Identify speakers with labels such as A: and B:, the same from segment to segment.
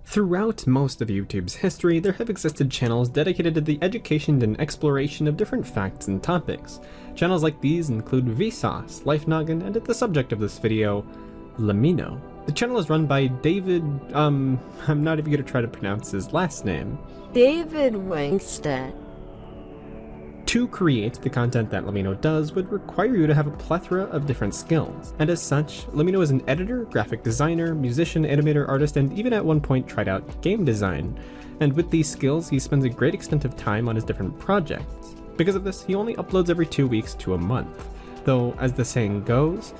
A: Throughout most of YouTube's history, there have existed channels dedicated to the education and exploration of different facts and topics. Channels like these include Vsauce, LifeNoggin, and the subject of this video, LEMMiNO. The channel is run by David, I'm not even going to try to pronounce his last name.
B: David Wangstedt.
A: To create the content that LEMMiNO does would require you to have a plethora of different skills, and as such, LEMMiNO is an editor, graphic designer, musician, animator, artist, and even at one point tried out game design. And with these skills, he spends a great extent of time on his different projects. Because of this, he only uploads every 2 weeks to a month. Though, as the saying goes,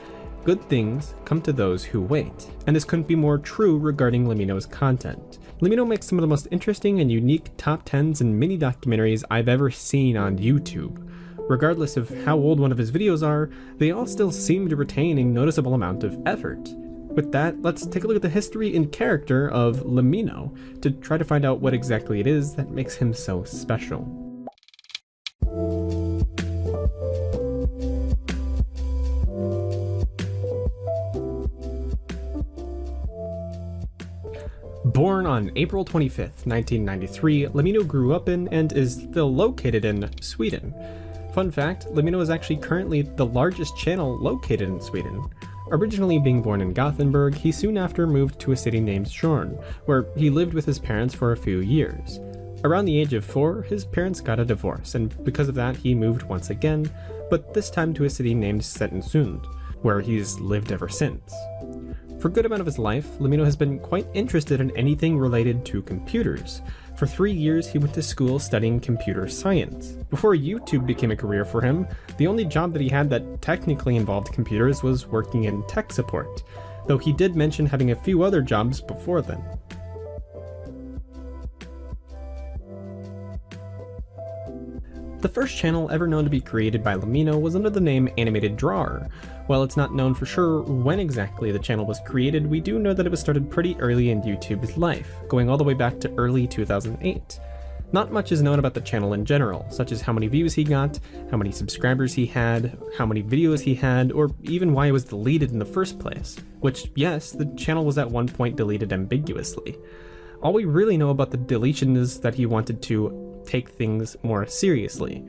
A: good things come to those who wait, and this couldn't be more true regarding LEMMiNO's content. LEMMiNO makes some of the most interesting and unique top 10s and mini documentaries I've ever seen on YouTube. Regardless of how old one of his videos are, they all still seem to retain a noticeable amount of effort. With that, let's take a look at the history and character of LEMMiNO to try to find out what exactly it is that makes him so special. Born on April 25th, 1993, LEMMiNO grew up in and is still located in Sweden. Fun fact, LEMMiNO is actually currently the largest channel located in Sweden. Originally being born in Gothenburg, he soon after moved to a city named Tjörn, where he lived with his parents for a few years. Around the age of 4, his parents got a divorce, and because of that he moved once again, but this time to a city named Stenungsund, where he's lived ever since. For a good amount of his life, LEMMiNO has been quite interested in anything related to computers. For 3 years, he went to school studying computer science. Before YouTube became a career for him, the only job that he had that technically involved computers was working in tech support, though he did mention having a few other jobs before then. The first channel ever known to be created by LEMMiNO was under the name Animated Drawer. While it's not known for sure when exactly the channel was created, we do know that it was started pretty early in YouTube's life, going all the way back to early 2008. Not much is known about the channel in general, such as how many views he got, how many subscribers he had, how many videos he had, or even why it was deleted in the first place. Which, yes, the channel was at one point deleted ambiguously. All we really know about the deletion is that he wanted to take things more seriously.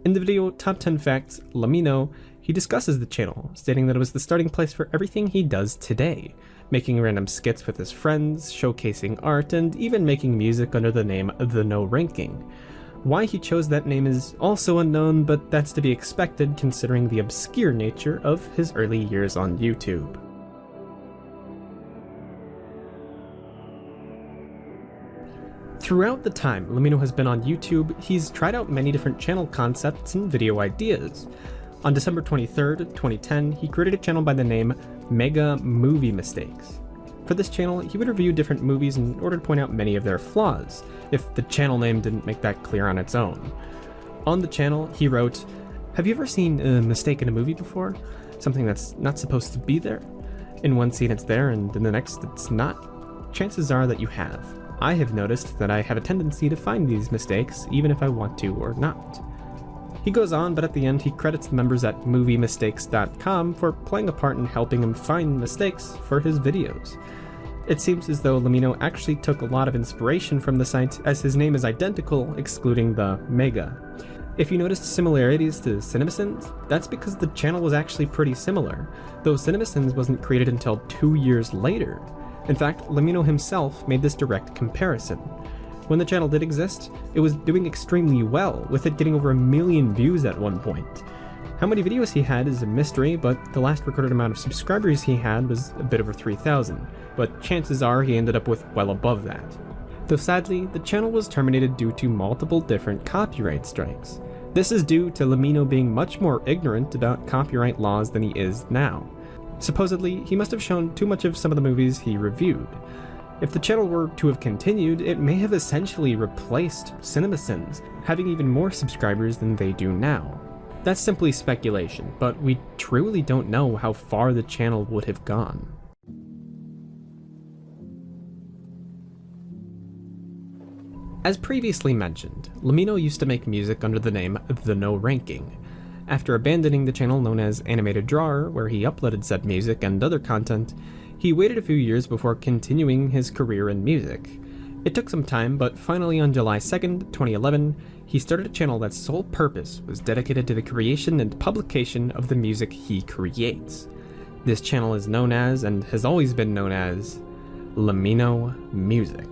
A: In the video Top 10 Facts LEMMiNO, he discusses the channel, stating that it was the starting place for everything he does today, making random skits with his friends, showcasing art, and even making music under the name The No Ranking. Why he chose that name is also unknown, but that's to be expected considering the obscure nature of his early years on YouTube. Throughout the time LEMMiNO has been on YouTube, he's tried out many different channel concepts and video ideas. On December 23rd, 2010, he created a channel by the name Mega Movie Mistakes. For this channel, he would review different movies in order to point out many of their flaws, if the channel name didn't make that clear on its own. On the channel, he wrote, "Have you ever seen a mistake in a movie before? Something that's not supposed to be there? In one scene it's there and in the next it's not? Chances are that you have. I have noticed that I have a tendency to find these mistakes even if I want to or not." He goes on, but at the end he credits the members at moviemistakes.com for playing a part in helping him find mistakes for his videos. It seems as though LEMMiNO actually took a lot of inspiration from the site, as his name is identical, excluding the Mega. If you noticed similarities to CinemaSins, that's because the channel was actually pretty similar, though CinemaSins wasn't created until 2 years later. In fact, LEMMiNO himself made this direct comparison. When the channel did exist, it was doing extremely well, with it getting over 1 million views at one point. How many videos he had is a mystery, but the last recorded amount of subscribers he had was a bit over 3,000, but chances are he ended up with well above that. Though sadly, the channel was terminated due to multiple different copyright strikes. This is due to LEMMiNO being much more ignorant about copyright laws than he is now. Supposedly, he must have shown too much of some of the movies he reviewed. If the channel were to have continued, it may have essentially replaced CinemaSins, having even more subscribers than they do now. That's simply speculation, but we truly don't know how far the channel would have gone. As previously mentioned, LEMMiNO used to make music under the name The No Ranking. After abandoning the channel known as Animated Drawer, where he uploaded said music and other content, He waited a few years before continuing his career in music. It took some time, but finally on July 2nd, 2011, he started a channel that sole purpose was dedicated to the creation and publication of the music he creates. This channel is known as, and has always been known as, LEMMiNO Music.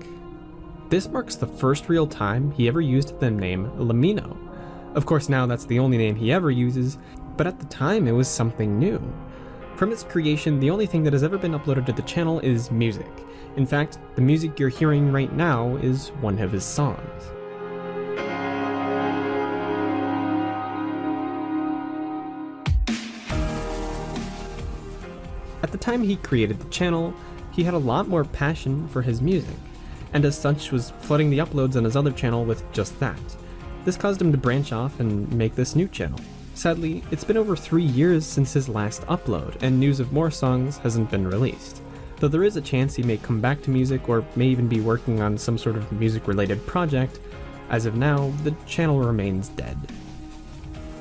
A: This marks the first real time he ever used the name LEMMiNO. Of course now that's the only name he ever uses, but at the time it was something new. From its creation, the only thing that has ever been uploaded to the channel is music. In fact, the music you're hearing right now is one of his songs. At the time he created the channel, he had a lot more passion for his music, and as such was flooding the uploads on his other channel with just that. This caused him to branch off and make this new channel. Sadly, it's been over 3 years since his last upload, and news of more songs hasn't been released. Though there is a chance he may come back to music or may even be working on some sort of music-related project, as of now, the channel remains dead.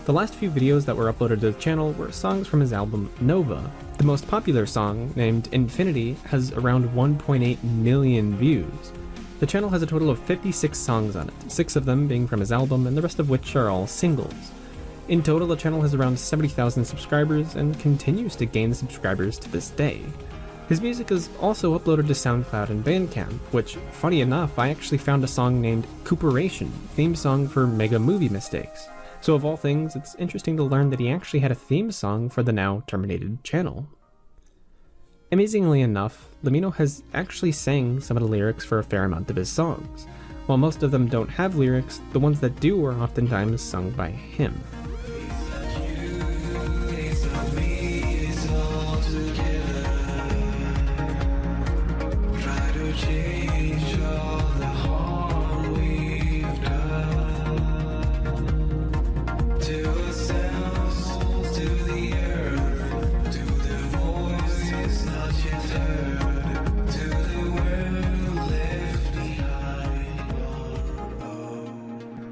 A: The last few videos that were uploaded to the channel were songs from his album Nova. The most popular song, named Infinity, has around 1.8 million views. The channel has a total of 56 songs on it, 6 of them being from his album and the rest of which are all singles. In total, the channel has around 70,000 subscribers and continues to gain subscribers to this day. His music is also uploaded to SoundCloud and Bandcamp, which, funny enough, I actually found a song named Cooperation, theme song for Mega Movie Mistakes. So of all things, it's interesting to learn that he actually had a theme song for the now terminated channel. Amazingly enough, LEMMiNO has actually sang some of the lyrics for a fair amount of his songs. While most of them don't have lyrics, the ones that do are oftentimes sung by him.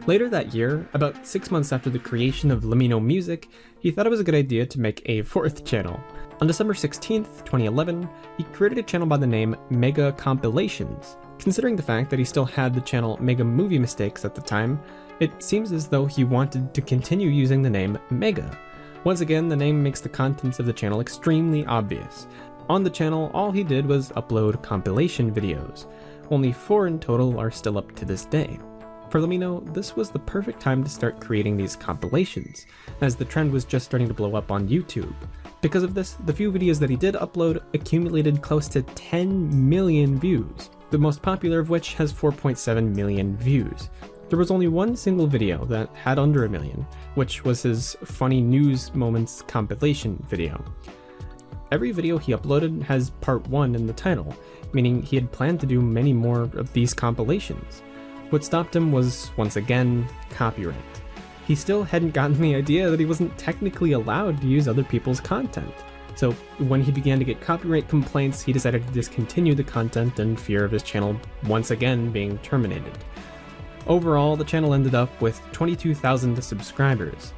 A: Later that year, about 6 months after the creation of LEMMiNO Music, he thought it was a good idea to make a 4th channel. On December 16th, 2011, he created a channel by the name Mega Compilations. Considering the fact that he still had the channel Mega Movie Mistakes at the time, it seems as though he wanted to continue using the name Mega. Once again, the name makes the contents of the channel extremely obvious. On the channel, all he did was upload compilation videos. Only 4 in total are still up to this day. For LEMMiNO, this was the perfect time to start creating these compilations, as the trend was just starting to blow up on YouTube. Because of this, the few videos that he did upload accumulated close to 10 million views, the most popular of which has 4.7 million views. There was only one single video that had under a million, which was his Funny News Moments compilation video. Every video he uploaded has part 1 in the title, meaning he had planned to do many more of these compilations. What stopped him was, once again, copyright. He still hadn't gotten the idea that he wasn't technically allowed to use other people's content. So when he began to get copyright complaints, he decided to discontinue the content in fear of his channel once again being terminated. Overall, the channel ended up with 22,000 subscribers.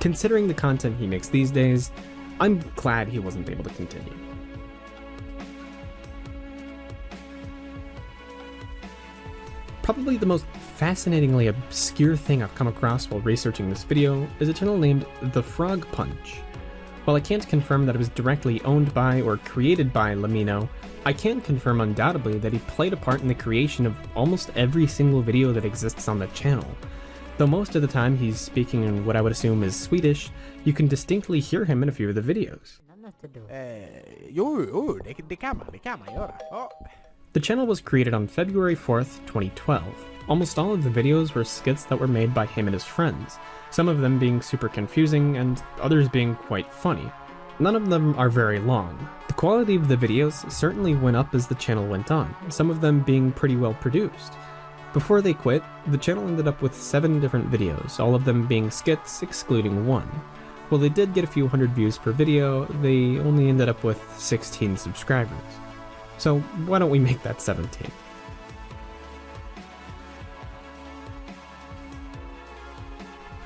A: Considering the content he makes these days, I'm glad he wasn't able to continue. Probably the most fascinatingly obscure thing I've come across while researching this video is a channel named The Frog Punch. While I can't confirm that it was directly owned by or created by LEMMiNO, I can confirm undoubtedly that he played a part in the creation of almost every single video that exists on the channel. Though most of the time he's speaking in what I would assume is Swedish, you can distinctly hear him in a few of the videos.
C: Det kan man göra. Ja.
A: The channel was created on February 4th, 2012. Almost all of the videos were skits that were made by him and his friends, some of them being super confusing and others being quite funny. None of them are very long. The quality of the videos certainly went up as the channel went on, some of them being pretty well produced. Before they quit, the channel ended up with 7 different videos, all of them being skits excluding one. While they did get a few hundred views per video, they only ended up with 16 subscribers. So why don't we make that 17?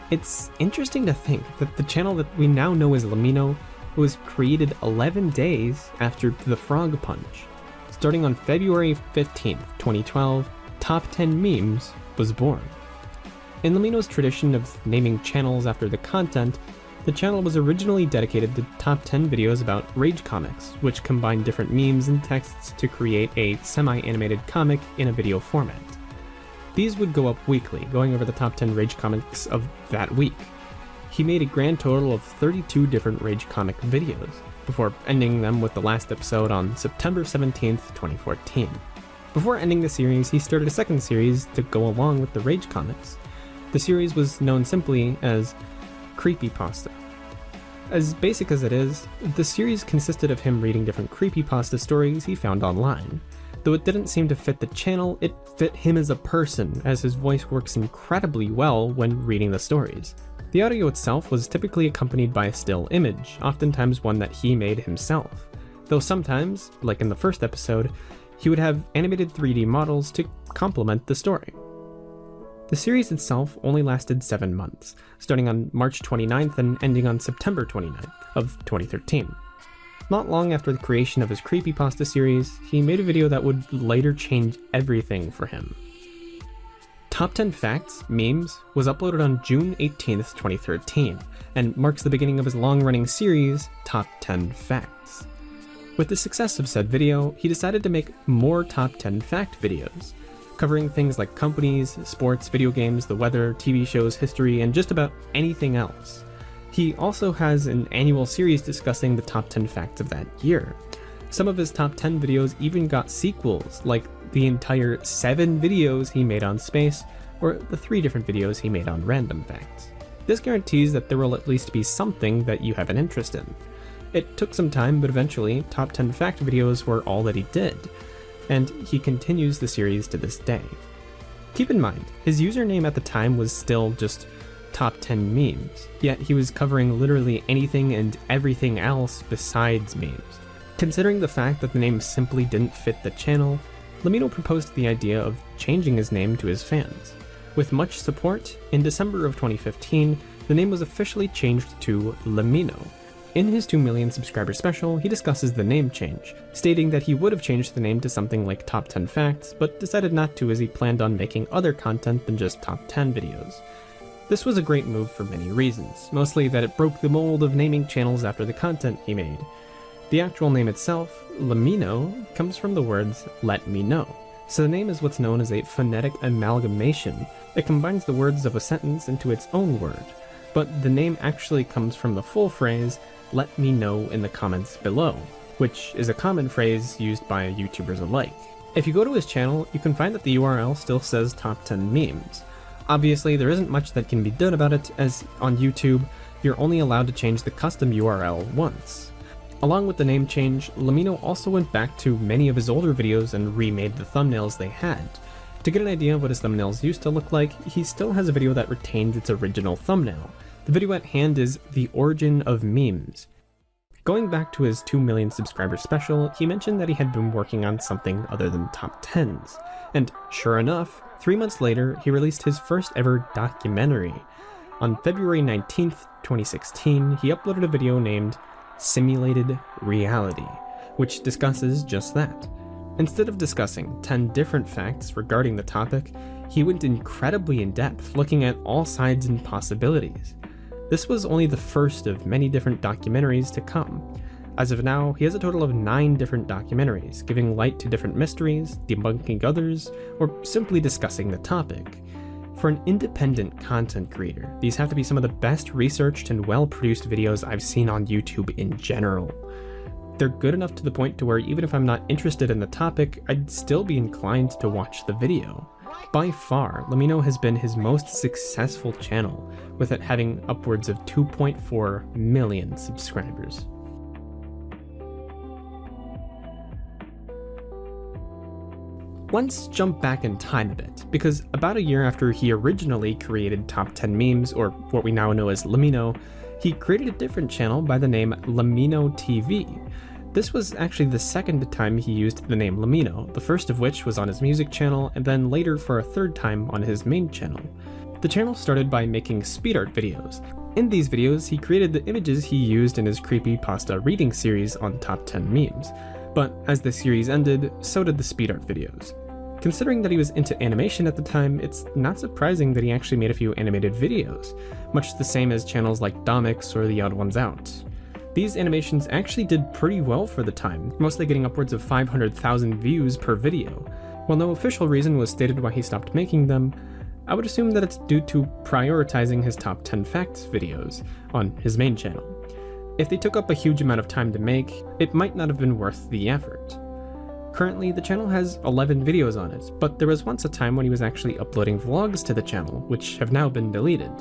A: It's interesting to think that the channel that we now know as LEMMiNO was created 11 days after the Frog Punch. Starting on February 15th, 2012, Top 10 Memes was born. In LEMMiNO's tradition of naming channels after the content, the channel was originally dedicated to top 10 videos about rage comics, which combine different memes and texts to create a semi-animated comic in a video format. These would go up weekly, going over the top 10 rage comics of that week. He made a grand total of 32 different rage comic videos, before ending them with the last episode on September 17th, 2014. Before ending the series, he started a second series to go along with the rage comics. The series was known simply as Creepypasta. As basic as it is, the series consisted of him reading different creepypasta stories he found online. Though it didn't seem to fit the channel, it fit him as a person, as his voice works incredibly well when reading the stories. The audio itself was typically accompanied by a still image, oftentimes one that he made himself. Though sometimes, like in the first episode, he would have animated 3D models to complement the story. The series itself only lasted 7 months, starting on March 29th and ending on September 29th of 2013. Not long after the creation of his Creepypasta series, he made a video that would later change everything for him. Top 10 Facts, Memes, was uploaded on June 18th, 2013, and marks the beginning of his long-running series, Top 10 Facts. With the success of said video, he decided to make more Top 10 Fact videos, covering things like companies, sports, video games, the weather, TV shows, history, and just about anything else. He also has an annual series discussing the top 10 facts of that year. Some of his top 10 videos even got sequels, like the entire 7 videos he made on space, or the 3 different videos he made on random facts. This guarantees that there will at least be something that you have an interest in. It took some time, but eventually, top 10 fact videos were all that he did, and he continues the series to this day. Keep in mind, his username at the time was still just Top 10 Memes, yet he was covering literally anything and everything else besides memes. Considering the fact that the name simply didn't fit the channel, LEMMiNO proposed the idea of changing his name to his fans. With much support, in December of 2015, the name was officially changed to LEMMiNO. In his 2 million subscriber special, he discusses the name change, stating that he would have changed the name to something like Top 10 Facts, but decided not to as he planned on making other content than just Top 10 videos. This was a great move for many reasons, mostly that it broke the mold of naming channels after the content he made. The actual name itself, LEMMiNO, comes from the words "let me know," so the name is what's known as a phonetic amalgamation. It combines the words of a sentence into its own word, but the name actually comes from the full phrase, "let me know in the comments below," which is a common phrase used by YouTubers alike. If you go to his channel, you can find that the URL still says Top 10 Memes. Obviously, there isn't much that can be done about it, as on YouTube, you're only allowed to change the custom URL once. Along with the name change, LEMMiNO also went back to many of his older videos and remade the thumbnails they had. To get an idea of what his thumbnails used to look like, he still has a video that retained its original thumbnail. The video at hand is The Origin of Memes. Going back to his 2 million subscriber special, he mentioned that he had been working on something other than top 10s. And sure enough, 3 months later, he released his first ever documentary. On February 19th, 2016, he uploaded a video named Simulated Reality, which discusses just that. Instead of discussing 10 different facts regarding the topic, he went incredibly in depth, looking at all sides and possibilities. This was only the first of many different documentaries to come. As of now, he has a total of 9 different documentaries, giving light to different mysteries, debunking others, or simply discussing the topic. For an independent content creator, these have to be some of the best researched and well-produced videos I've seen on YouTube in general. They're good enough to the point to where even if I'm not interested in the topic, I'd still be inclined to watch the video. By far, LEMMiNO has been his most successful channel, with it having upwards of 2.4 million subscribers. Let's jump back in time a bit, because about a year after he originally created Top 10 Memes, or what we now know as LEMMiNO, he created a different channel by the name LEMMiNO TV. This was actually the second time he used the name LEMMiNO, the first of which was on his music channel, and then later for a third time on his main channel. The channel started by making speed art videos. In these videos, he created the images he used in his creepypasta reading series on Top 10 Memes, but as the series ended, so did the speed art videos. Considering that he was into animation at the time, it's not surprising that he actually made a few animated videos, much the same as channels like Domix or The Odd Ones Out. These animations actually did pretty well for the time, mostly getting upwards of 500,000 views per video. While no official reason was stated why he stopped making them, I would assume that it's due to prioritizing his top 10 facts videos on his main channel. If they took up a huge amount of time to make, it might not have been worth the effort. Currently, the channel has 11 videos on it, but there was once a time when he was actually uploading vlogs to the channel, which have now been deleted.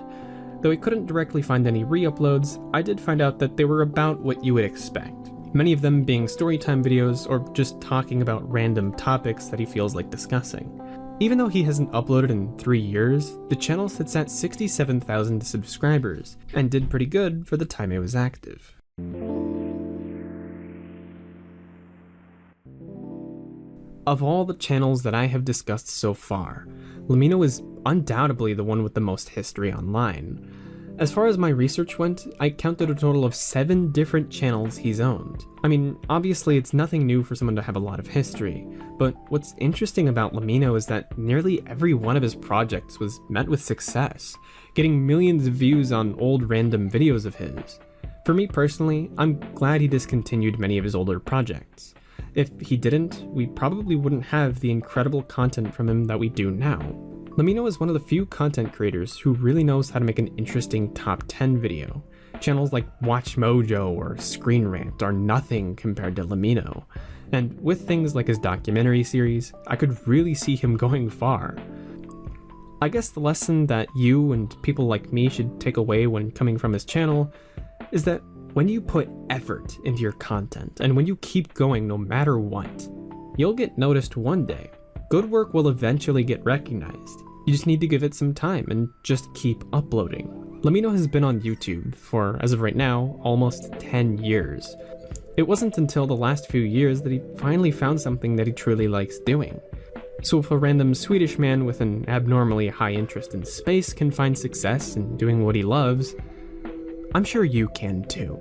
A: Though I couldn't directly find any re-uploads, I did find out that they were about what you would expect. Many of them being storytime videos or just talking about random topics that he feels like discussing. Even though he hasn't uploaded in 3 years, the channel sits at 67,000 subscribers, and did pretty good for the time it was active. Of all the channels that I have discussed so far, LEMMiNO is undoubtedly the one with the most history online. As far as my research went, I counted a total of 7 different channels he's owned. I mean, obviously it's nothing new for someone to have a lot of history, but what's interesting about LEMMiNO is that nearly every one of his projects was met with success, getting millions of views on old random videos of his. For me personally, I'm glad he discontinued many of his older projects. If he didn't, we probably wouldn't have the incredible content from him that we do now. LEMMiNO is one of the few content creators who really knows how to make an interesting top 10 video. Channels like Watch Mojo or Screen Rant are nothing compared to LEMMiNO. And with things like his documentary series, I could really see him going far. I guess the lesson that you and people like me should take away when coming from his channel is that when you put effort into your content and when you keep going no matter what, you'll get noticed one day. Good work will eventually get recognized. You just need to give it some time and just keep uploading. LEMMiNO has been on YouTube for, as of right now, almost 10 years. It wasn't until the last few years that he finally found something that he truly likes doing. So if a random Swedish man with an abnormally high interest in space can find success in doing what he loves, I'm sure you can too.